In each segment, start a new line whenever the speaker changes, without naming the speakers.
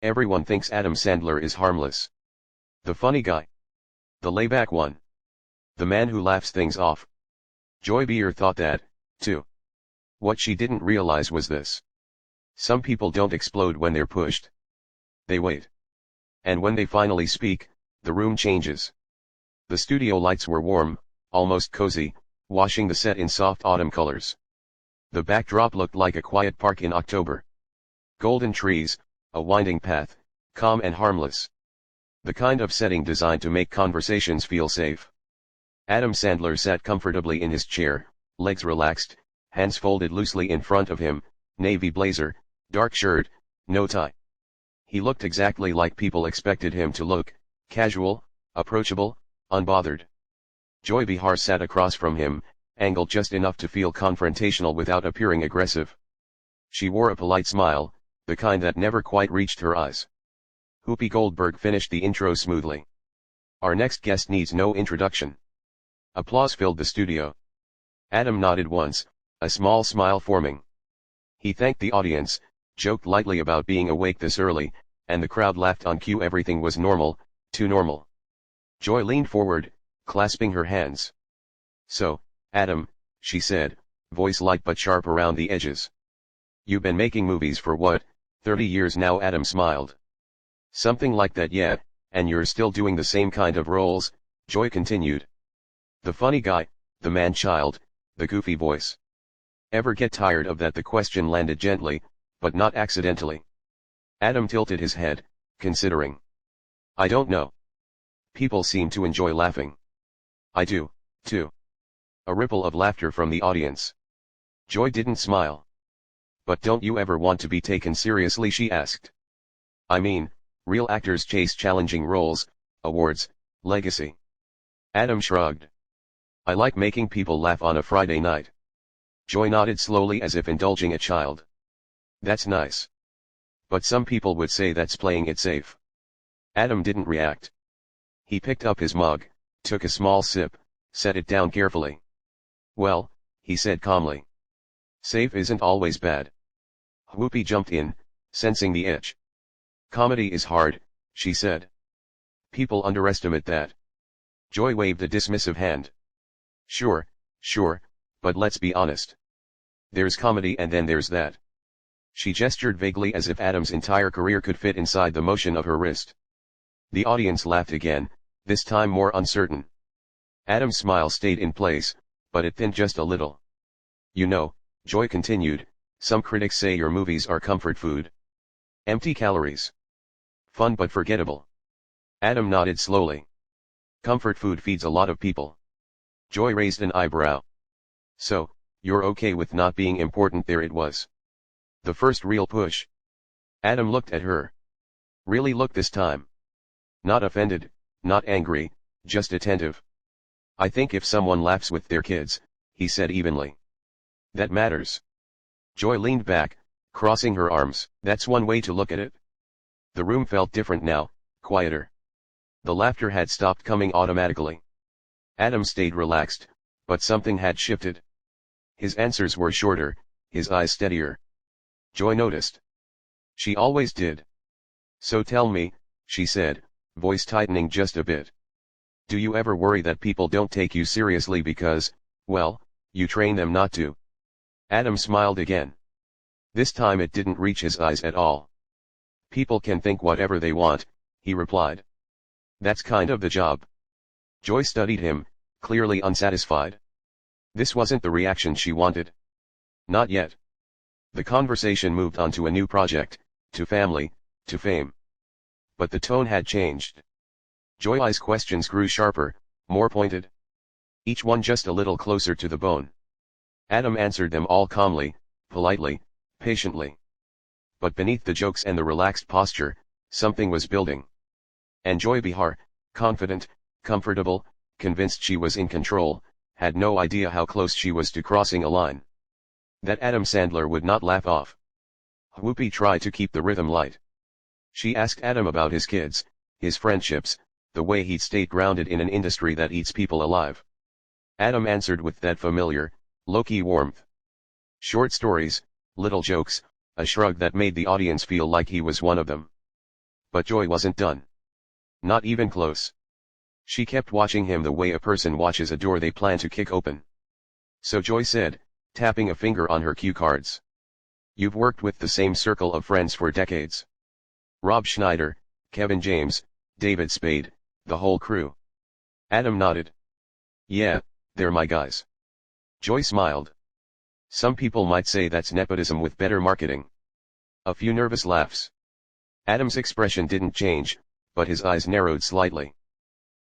Everyone thinks Adam Sandler is harmless. The funny guy. The layback one. The man who laughs things off. Joy Behar thought that, too. What she didn't realize was this. Some people don't explode when they're pushed. They wait. And when they finally speak, the room changes. The studio lights were warm, almost cozy, washing the set in soft autumn colors. The backdrop looked like a quiet park in October. Golden trees, a winding path, calm and harmless. The kind of setting designed to make conversations feel safe. Adam Sandler sat comfortably in his chair, legs relaxed, hands folded loosely in front of him, navy blazer, dark shirt, no tie. He looked exactly like people expected him to look, casual, approachable, unbothered. Joy Behar sat across from him, angled just enough to feel confrontational without appearing aggressive. She wore a polite smile, the kind that never quite reached her eyes. Whoopi Goldberg finished the intro smoothly. Our next guest needs no introduction. Applause filled the studio. Adam nodded once, a small smile forming. He thanked the audience, joked lightly about being awake this early, and the crowd laughed on cue. Everything was normal, too normal. Joy leaned forward, clasping her hands. So, Adam, she said, voice light but sharp around the edges. You've been making movies for what, 30 years now? Adam smiled. Something like that, yeah, and you're still doing the same kind of roles, Joy continued. The funny guy, the man-child, the goofy voice. Ever get tired of that? The question landed gently, but not accidentally. Adam tilted his head, considering. I don't know. People seem to enjoy laughing. I do, too. A ripple of laughter from the audience. Joy didn't smile. But don't you ever want to be taken seriously? She asked. I mean, real actors chase challenging roles, awards, legacy. Adam shrugged. I like making people laugh on a Friday night. Joy nodded slowly as if indulging a child. That's nice. But some people would say that's playing it safe. Adam didn't react. He picked up his mug, took a small sip, set it down carefully. Well, he said calmly. Safe isn't always bad. Whoopi jumped in, sensing the itch. Comedy is hard, she said. People underestimate that. Joy waved a dismissive hand. Sure, but let's be honest. There's comedy and then there's that. She gestured vaguely as if Adam's entire career could fit inside the motion of her wrist. The audience laughed again, this time more uncertain. Adam's smile stayed in place, but it thinned just a little. You know, Joy continued, some critics say your movies are comfort food. Empty calories. Fun but forgettable. Adam nodded slowly. Comfort food feeds a lot of people. Joy raised an eyebrow. So, you're okay with not being important? There it was. The first real push. Adam looked at her. Really looked this time. Not offended, not angry, just attentive. I think if someone laughs with their kids, he said evenly. That matters. Joy leaned back, crossing her arms. That's one way to look at it. The room felt different now, quieter. The laughter had stopped coming automatically. Adam stayed relaxed, but something had shifted. His answers were shorter, his eyes steadier. Joy noticed. She always did. So tell me, she said, voice tightening just a bit. Do you ever worry that people don't take you seriously because, well, you train them not to? Adam smiled again. This time it didn't reach his eyes at all. People can think whatever they want, he replied. That's kind of the job. Joy studied him, clearly unsatisfied. This wasn't the reaction she wanted. Not yet. The conversation moved on to a new project, to family, to fame. But the tone had changed. Joy's questions grew sharper, more pointed. Each one just a little closer to the bone. Adam answered them all calmly, politely, patiently. But beneath the jokes and the relaxed posture, something was building. And Joy Behar, confident, comfortable, convinced she was in control, had no idea how close she was to crossing a line that Adam Sandler would not laugh off. Whoopi tried to keep the rhythm light. She asked Adam about his kids, his friendships, the way he'd stayed grounded in an industry that eats people alive. Adam answered with that familiar, low-key warmth. Short stories, little jokes, a shrug that made the audience feel like he was one of them. But Joy wasn't done. Not even close. She kept watching him the way a person watches a door they plan to kick open. So Joy said, tapping a finger on her cue cards. You've worked with the same circle of friends for decades. Rob Schneider, Kevin James, David Spade, the whole crew. Adam nodded. Yeah, they're my guys. Joy smiled. Some people might say that's nepotism with better marketing. A few nervous laughs. Adam's expression didn't change, but his eyes narrowed slightly.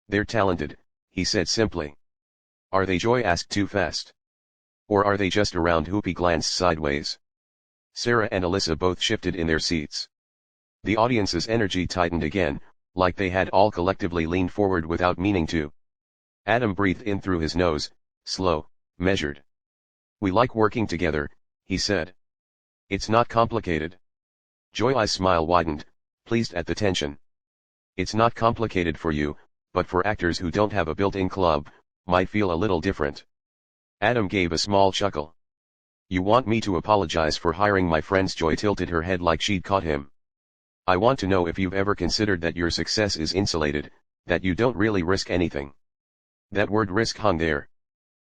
They're talented, he said simply. Are they? Joy asked too fast. Or are they just around? Whoopi glanced sideways. Sarah and Alyssa both shifted in their seats. The audience's energy tightened again, like they had all collectively leaned forward without meaning to. Adam breathed in through his nose, slow, measured. We like working together, he said. It's not complicated. Joy's smile widened, pleased at the tension. It's not complicated for you, but for actors who don't have a built-in club, might feel a little different. Adam gave a small chuckle. You want me to apologize for hiring my friends? Joy tilted her head like she'd caught him. I want to know if you've ever considered that your success is insulated, that you don't really risk anything. That word risk hung there.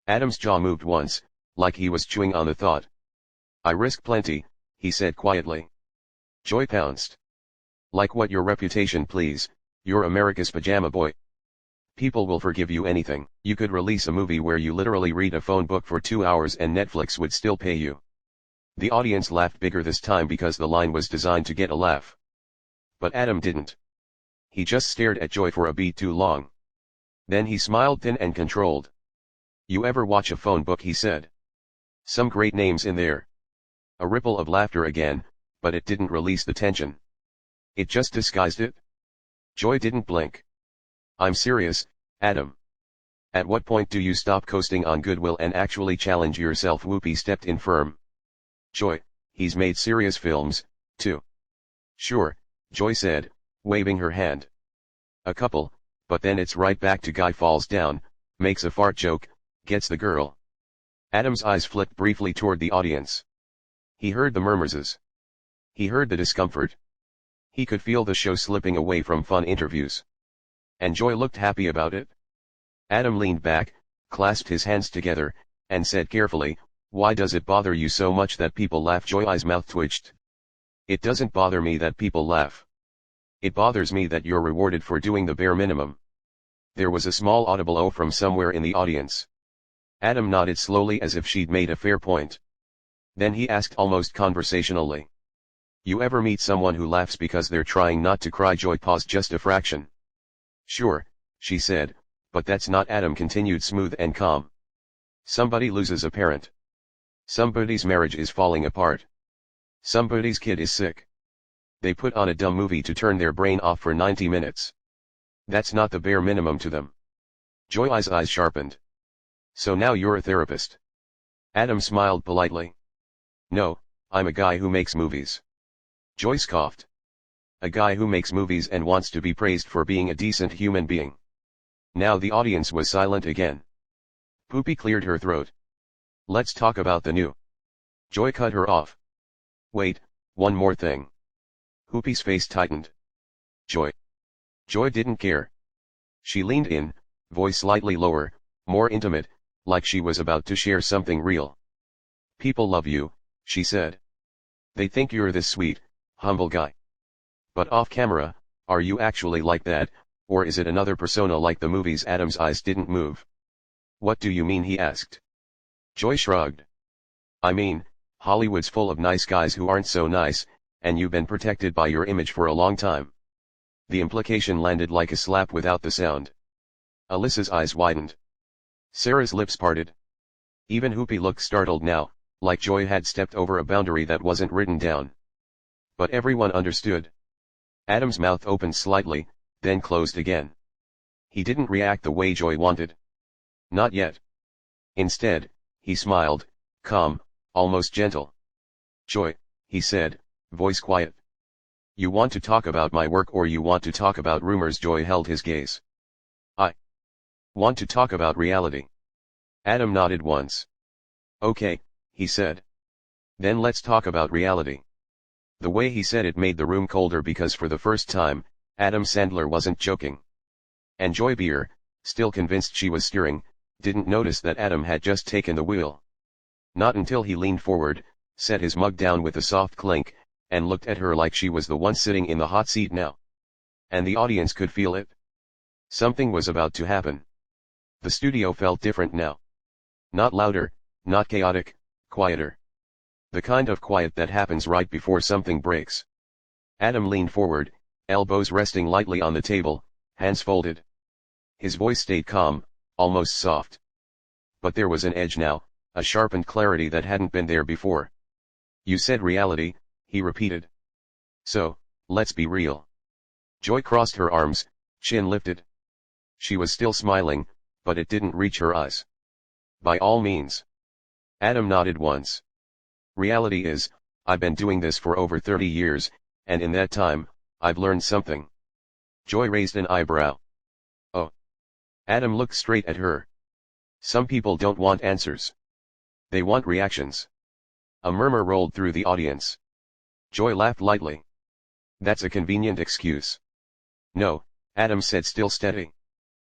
Adam's jaw moved once, like he was chewing on the thought. I risk plenty, he said quietly. Joy pounced. Like what? Your reputation, please. You're America's pajama boy. People will forgive you anything. You could release a movie where you literally read a phone book for 2 hours and Netflix would still pay you. The audience laughed bigger this time because the line was designed to get a laugh. But Adam didn't. He just stared at Joy for a beat too long. Then he smiled thin and controlled. You ever watch a phone book? He said. Some great names in there. A ripple of laughter again, but it didn't release the tension. It just disguised it. Joy didn't blink. I'm serious, Adam. At what point do you stop coasting on goodwill and actually challenge yourself? Whoopi stepped in firm. Joy, he's made serious films, too. Sure, Joy said, waving her hand. A couple, but then it's right back to guy falls down, makes a fart joke, gets the girl. Adam's eyes flicked briefly toward the audience. He heard the murmurs. He heard the discomfort. He could feel the show slipping away from fun interviews. And Joy looked happy about it. Adam leaned back, clasped his hands together, and said carefully, why does it bother you so much that people laugh? Joy's mouth twitched. It doesn't bother me that people laugh. It bothers me that you're rewarded for doing the bare minimum. There was a small audible "oh" from somewhere in the audience. Adam nodded slowly as if she'd made a fair point. Then he asked almost conversationally. You ever meet someone who laughs because they're trying not to cry? Joy paused just a fraction. Sure, she said, but that's not. Adam continued smooth and calm. Somebody loses a parent. Somebody's marriage is falling apart. Somebody's kid is sick. They put on a dumb movie to turn their brain off for 90 minutes. That's not the bare minimum to them. Joy's eyes sharpened. So now you're a therapist. Adam smiled politely. No, I'm a guy who makes movies. Joy scoffed. A guy who makes movies and wants to be praised for being a decent human being. Now the audience was silent again. Whoopi cleared her throat. Let's talk about the new. Joy cut her off. Wait, one more thing. Whoopi's face tightened. Joy. Joy didn't care. She leaned in, voice slightly lower, more intimate, like she was about to share something real. People love you, she said. They think you're this sweet, humble guy. But off camera, are you actually like that, or is it another persona like the movies? Adam's eyes didn't move. What do you mean? He asked. Joy shrugged. I mean, Hollywood's full of nice guys who aren't so nice, and you've been protected by your image for a long time. The implication landed like a slap without the sound. Alyssa's eyes widened. Sarah's lips parted. Even Whoopi looked startled now, like Joy had stepped over a boundary that wasn't written down. But everyone understood. Adam's mouth opened slightly, then closed again. He didn't react the way Joy wanted. Not yet. Instead, he smiled, calm, almost gentle. Joy, he said, voice quiet. You want to talk about my work or you want to talk about rumors? Joy held his gaze. I want to talk about reality. Adam nodded once. Okay, he said. Then let's talk about reality. The way he said it made the room colder because for the first time, Adam Sandler wasn't joking. And Joy Behar, still convinced she was steering, didn't notice that Adam had just taken the wheel. Not until he leaned forward, set his mug down with a soft clink, and looked at her like she was the one sitting in the hot seat now. And the audience could feel it. Something was about to happen. The studio felt different now. Not louder, not chaotic, quieter. The kind of quiet that happens right before something breaks. Adam leaned forward, elbows resting lightly on the table, hands folded. His voice stayed calm, almost soft. But there was an edge now, a sharpened clarity that hadn't been there before. You said reality, he repeated. So, let's be real. Joy crossed her arms, chin lifted. She was still smiling, but it didn't reach her eyes. By all means. Adam nodded once. Reality is, I've been doing this for over 30 years, and in that time, I've learned something. Joy raised an eyebrow. Oh. Adam looked straight at her. Some people don't want answers. They want reactions. A murmur rolled through the audience. Joy laughed lightly. That's a convenient excuse. No, Adam said, still steady.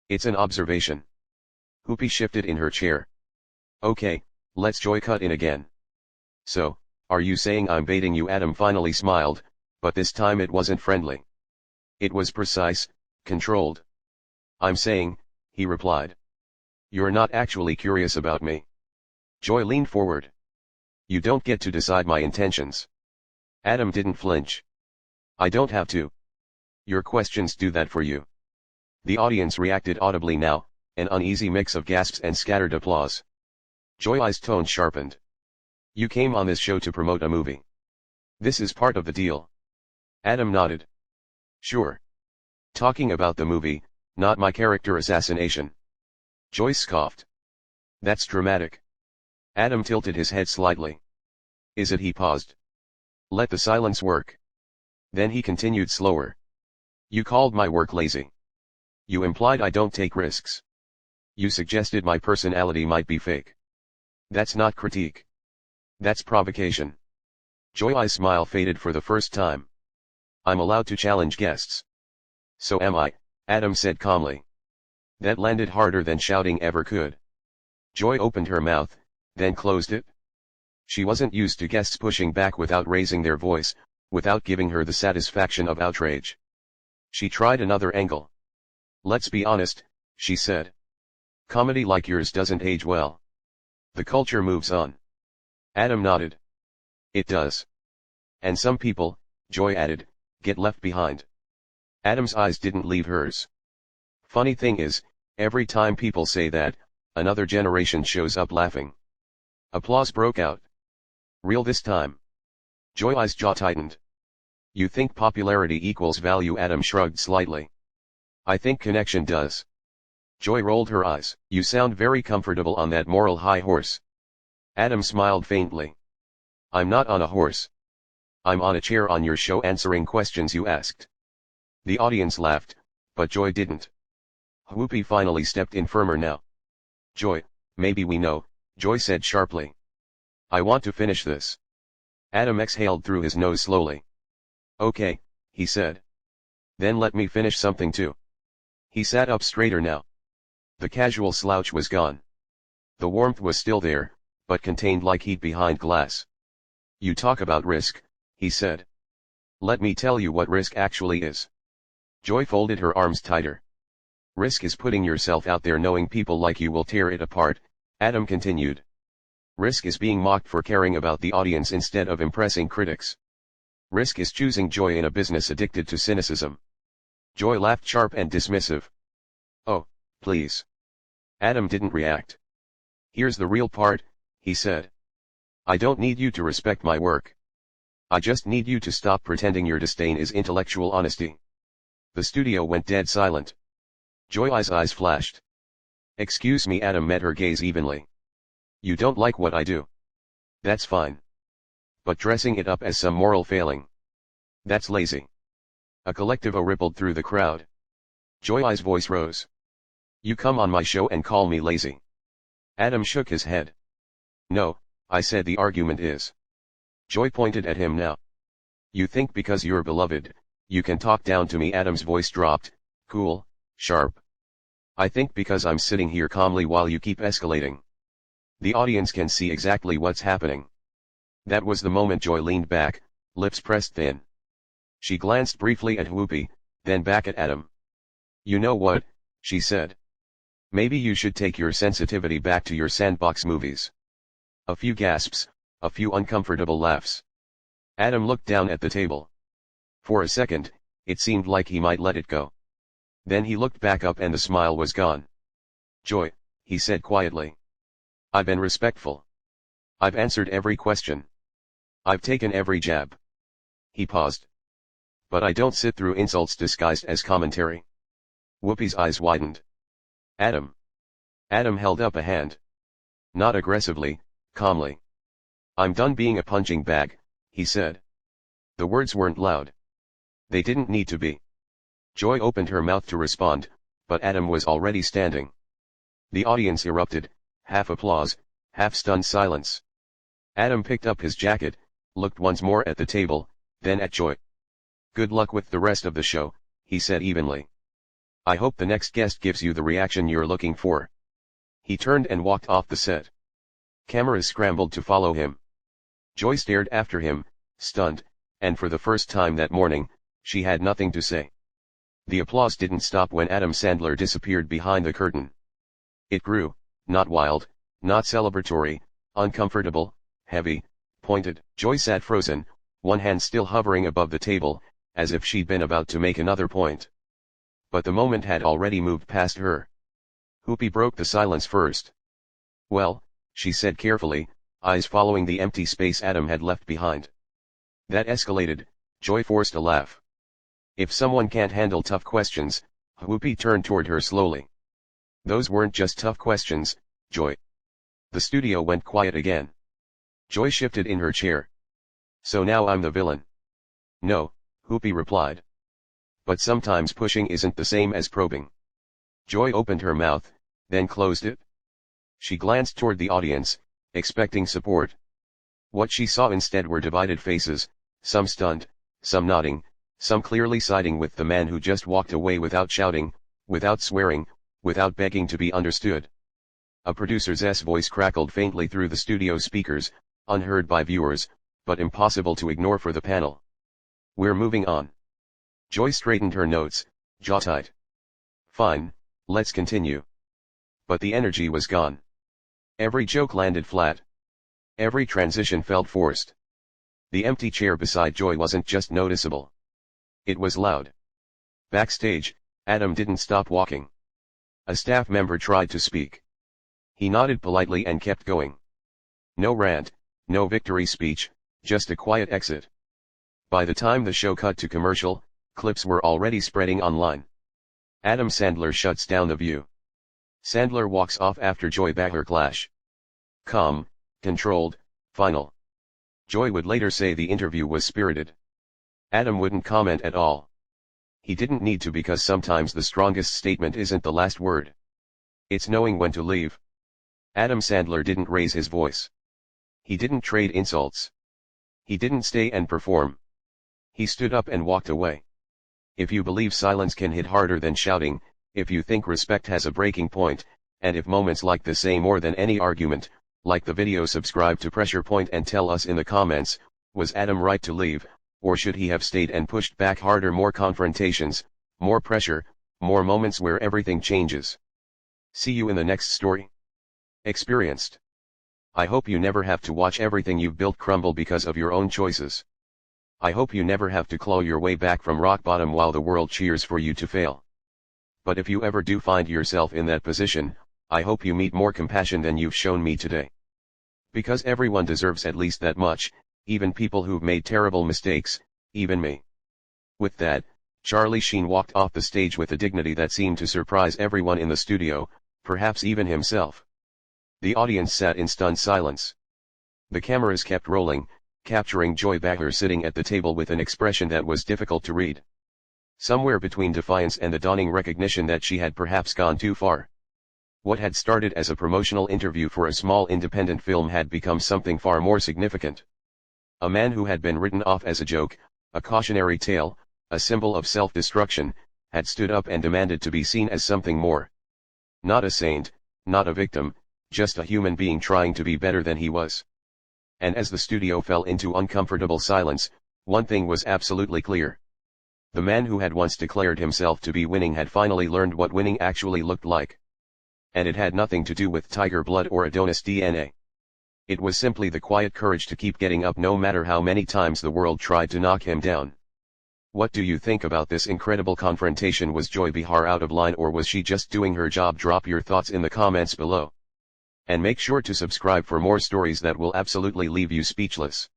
It's an observation. Whoopi shifted in her chair. Okay, let's Joy cut in again. So, are you saying I'm baiting you? Adam finally smiled, but this time it wasn't friendly. It was precise, controlled. I'm saying, he replied. You're not actually curious about me. Joy leaned forward. You don't get to decide my intentions. Adam didn't flinch. I don't have to. Your questions do that for you. The audience reacted audibly now, an uneasy mix of gasps and scattered applause. Joy's tone sharpened. You came on this show to promote a movie. This is part of the deal. Adam nodded. Sure. Talking about the movie, not my character assassination. Joy scoffed. That's dramatic. Adam tilted his head slightly. Is it? He paused. Let the silence work. Then he continued slower. You called my work lazy. You implied I don't take risks. You suggested my personality might be fake. That's not critique. That's provocation. Joy's smile faded for the first time. I'm allowed to challenge guests. So am I, Adam said calmly. That landed harder than shouting ever could. Joy opened her mouth, then closed it. She wasn't used to guests pushing back without raising their voice, without giving her the satisfaction of outrage. She tried another angle. Let's be honest, she said. Comedy like yours doesn't age well. The culture moves on. Adam nodded. It does. And some people, Joy added, get left behind. Adam's eyes didn't leave hers. Funny thing is, every time people say that, another generation shows up laughing. Applause broke out. Real this time. Joy's jaw tightened. You think popularity equals value? Adam shrugged slightly. I think connection does. Joy rolled her eyes. You sound very comfortable on that moral high horse. Adam smiled faintly. I'm not on a horse. I'm on a chair on your show answering questions you asked. The audience laughed, but Joy didn't. Whoopi finally stepped in firmer now. Joy, maybe we know, Joy said sharply. I want to finish this. Adam exhaled through his nose slowly. Okay, he said. Then let me finish something too. He sat up straighter now. The casual slouch was gone. The warmth was still there, but contained like heat behind glass. You talk about risk, he said. Let me tell you what risk actually is. Joy folded her arms tighter. Risk is putting yourself out there knowing people like you will tear it apart, Adam continued. Risk is being mocked for caring about the audience instead of impressing critics. Risk is choosing joy in a business addicted to cynicism. Joy laughed sharp and dismissive. Oh, please. Adam didn't react. Here's the real part, he said. I don't need you to respect my work. I just need you to stop pretending your disdain is intellectual honesty. The studio went dead silent. Joy's eyes flashed. Excuse me, Adam met her gaze evenly. You don't like what I do. That's fine. But dressing it up as some moral failing. That's lazy. A collective "oh" rippled through the crowd. Joy's voice rose. You come on my show and call me lazy. Adam shook his head. No, I said the argument is. Joy pointed at him now. You think because you're beloved, you can talk down to me? Adam's voice dropped, cool, sharp. I think because I'm sitting here calmly while you keep escalating. The audience can see exactly what's happening. That was the moment Joy leaned back, lips pressed thin. She glanced briefly at Whoopi, then back at Adam. You know what, she said. Maybe you should take your sensitivity back to your sandbox movies. A few gasps, a few uncomfortable laughs. Adam looked down at the table. For a second, it seemed like he might let it go. Then he looked back up and the smile was gone. Joy, he said quietly. I've been respectful. I've answered every question. I've taken every jab. He paused. But I don't sit through insults disguised as commentary. Whoopi's eyes widened. Adam. Adam held up a hand. Not aggressively, calmly. I'm done being a punching bag, he said. The words weren't loud. They didn't need to be. Joy opened her mouth to respond, but Adam was already standing. The audience erupted, half applause, half stunned silence. Adam picked up his jacket, looked once more at the table, then at Joy. Good luck with the rest of the show, he said evenly. I hope the next guest gives you the reaction you're looking for. He turned and walked off the set. Cameras scrambled to follow him. Joy stared after him, stunned, and for the first time that morning, she had nothing to say. The applause didn't stop when Adam Sandler disappeared behind the curtain. It grew, not wild, not celebratory, uncomfortable, heavy, pointed. Joy sat frozen, one hand still hovering above the table, as if she'd been about to make another point. But the moment had already moved past her. Whoopi broke the silence first. Well, she said carefully, eyes following the empty space Adam had left behind. That escalated. Joy forced a laugh. If someone can't handle tough questions, Whoopi turned toward her slowly. Those weren't just tough questions, Joy. The studio went quiet again. Joy shifted in her chair. So now I'm the villain. No, Whoopi replied. But sometimes pushing isn't the same as probing. Joy opened her mouth, then closed it. She glanced toward the audience, expecting support. What she saw instead were divided faces, some stunned, some nodding, some clearly siding with the man who just walked away without shouting, without swearing, without begging to be understood. A producer's voice crackled faintly through the studio speakers, unheard by viewers, but impossible to ignore for the panel. We're moving on. Joy straightened her notes, jaw tight. Fine, let's continue. But the energy was gone. Every joke landed flat. Every transition felt forced. The empty chair beside Joy wasn't just noticeable. It was loud. Backstage, Adam didn't stop walking. A staff member tried to speak. He nodded politely and kept going. No rant, no victory speech, just a quiet exit. By the time the show cut to commercial, clips were already spreading online. Adam Sandler shuts down the view. Sandler walks off after Joy Behar clash. Calm, controlled, final. Joy would later say the interview was spirited. Adam wouldn't comment at all. He didn't need to because sometimes the strongest statement isn't the last word. It's knowing when to leave. Adam Sandler didn't raise his voice. He didn't trade insults. He didn't stay and perform. He stood up and walked away. If you believe silence can hit harder than shouting, if you think respect has a breaking point, and if moments like this say more than any argument, like the video, subscribe to Pressure Point and tell us in the comments, was Adam right to leave, or should he have stayed and pushed back harder? More confrontations, more pressure, more moments where everything changes. See you in the next story. Experienced. I hope you never have to watch everything you've built crumble because of your own choices. I hope you never have to claw your way back from rock bottom while the world cheers for you to fail. But if you ever do find yourself in that position, I hope you meet more compassion than you've shown me today. Because everyone deserves at least that much, even people who've made terrible mistakes, even me. With that, Charlie Sheen walked off the stage with a dignity that seemed to surprise everyone in the studio, perhaps even himself. The audience sat in stunned silence. The cameras kept rolling, capturing Joy Behar sitting at the table with an expression that was difficult to read. Somewhere between defiance and the dawning recognition that she had perhaps gone too far. What had started as a promotional interview for a small independent film had become something far more significant. A man who had been written off as a joke, A cautionary tale, a symbol of self-destruction, had stood up and demanded to be seen as something more. Not a saint, not a victim, just a human being trying to be better than he was. And as the studio fell into uncomfortable silence, one thing was absolutely clear. The man who had once declared himself to be winning had finally learned what winning actually looked like. And it had nothing to do with tiger blood or Adonis DNA. It was simply the quiet courage to keep getting up no matter how many times the world tried to knock him down. What do you think about this incredible confrontation? Was Joy Behar out of line, or was she just doing her job? Drop your thoughts in the comments below. And make sure to subscribe for more stories that will absolutely leave you speechless.